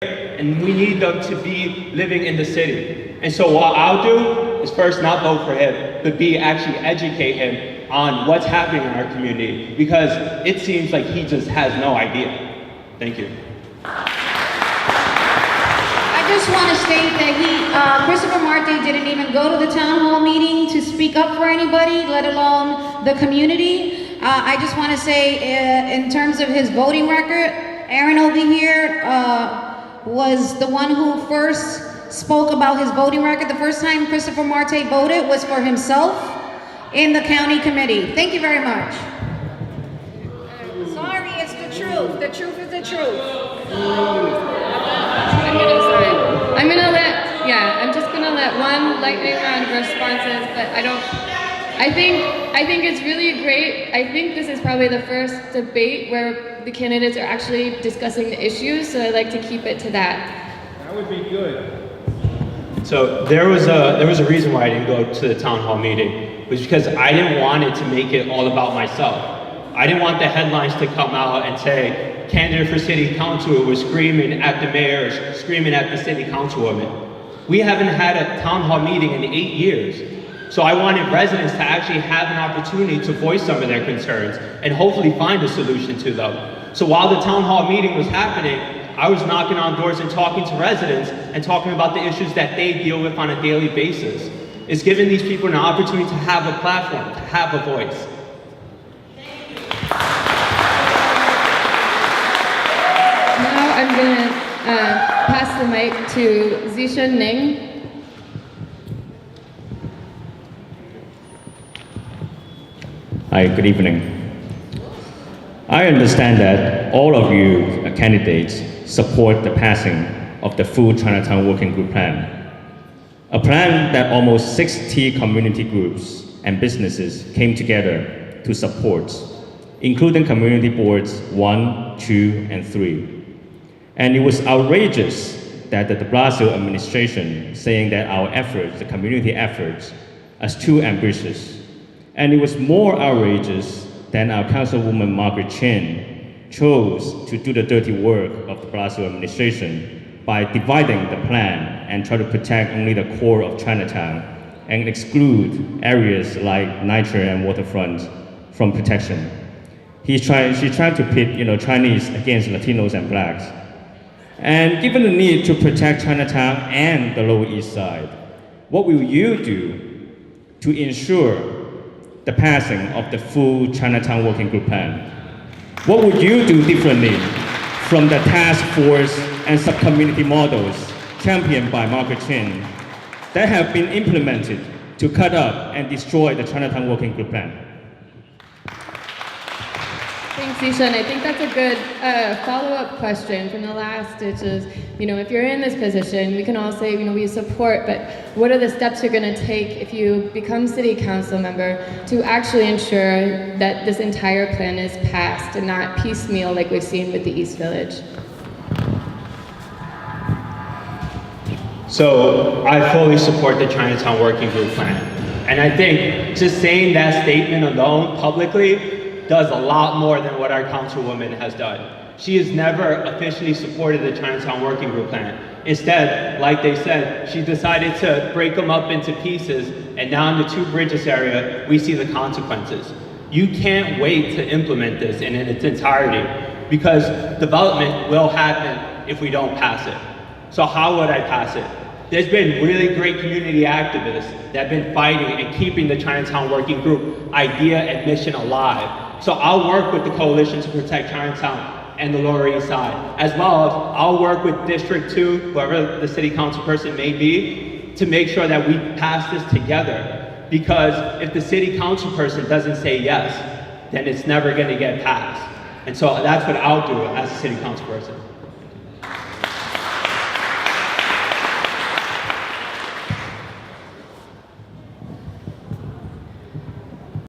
and we need them to be living in the city. And so what I'll do is first not vote for him, but B, actually educate him on what's happening in our community, because it seems like he just has no idea. Thank you. I just want to state that Christopher Marte didn't even go to the town hall meeting to speak up for anybody, let alone the community. I just want to say, in terms of his voting record, Aaron over here was the one who first spoke about his voting record. The first time Christopher Marte voted was for himself in the county committee. Thank you very much. Sorry, it's the truth. The truth is the truth. I'm just gonna let one lightning round of responses, but I think it's really great. I think this is probably the first debate where the candidates are actually discussing the issues, so I'd like to keep it to that. That would be good. So there was a reason why I didn't go to the town hall meeting. It was because I didn't want it to make it all about myself. I didn't want the headlines to come out and say, candidate for city council was screaming at the mayor, screaming at the city councilwoman. We haven't had a town hall meeting in 8 years. So I wanted residents to actually have an opportunity to voice some of their concerns and hopefully find a solution to them. So while the town hall meeting was happening, I was knocking on doors and talking to residents and talking about the issues that they deal with on a daily basis. It's giving these people an opportunity to have a platform, to have a voice. Now I'm gonna pass the mic to Zisha Ning. Hi, good evening. I understand that all of you candidates support the passing of the full Chinatown Working Group Plan, a plan that almost 60 community groups and businesses came together to support, including community boards 1, 2, and 3. And it was outrageous that the de Blasio administration saying that our efforts, the community efforts, are too ambitious. And it was more outrageous than our Councilwoman Margaret Chin chose to do the dirty work of the de Blasio administration by dividing the plan and try to protect only the core of Chinatown and exclude areas like Niger and Waterfront from protection. She tried to pit Chinese against Latinos and blacks. And given the need to protect Chinatown and the Lower East Side, what will you do to ensure the passing of the full Chinatown Working Group Plan? What would you do differently from the task force and sub-community models championed by Margaret Chin that have been implemented to cut up and destroy the Chinatown Working Group Plan? Thanks, Zisha, and I think that's a good follow-up question from the last, which is, if you're in this position, we can all say, we support, but what are the steps you're gonna take if you become city council member to actually ensure that this entire plan is passed and not piecemeal like we've seen with the East Village? So I fully support the Chinatown Working Group Plan. And I think just saying that statement alone publicly does a lot more than what our councilwoman has done. She has never officially supported the Chinatown Working Group Plan. Instead, like they said, she decided to break them up into pieces, and now in the Two Bridges area, we see the consequences. You can't wait to implement this in its entirety, because development will happen if we don't pass it. So how would I pass it? There's been really great community activists that have been fighting and keeping the Chinatown Working Group idea and mission alive. So I'll work with the coalition to protect Chinatown and the Lower East Side, as well as I'll work with District 2, whoever the city council person may be, to make sure that we pass this together. Because if the city council person doesn't say yes, then it's never gonna get passed. And so that's what I'll do as a city council person.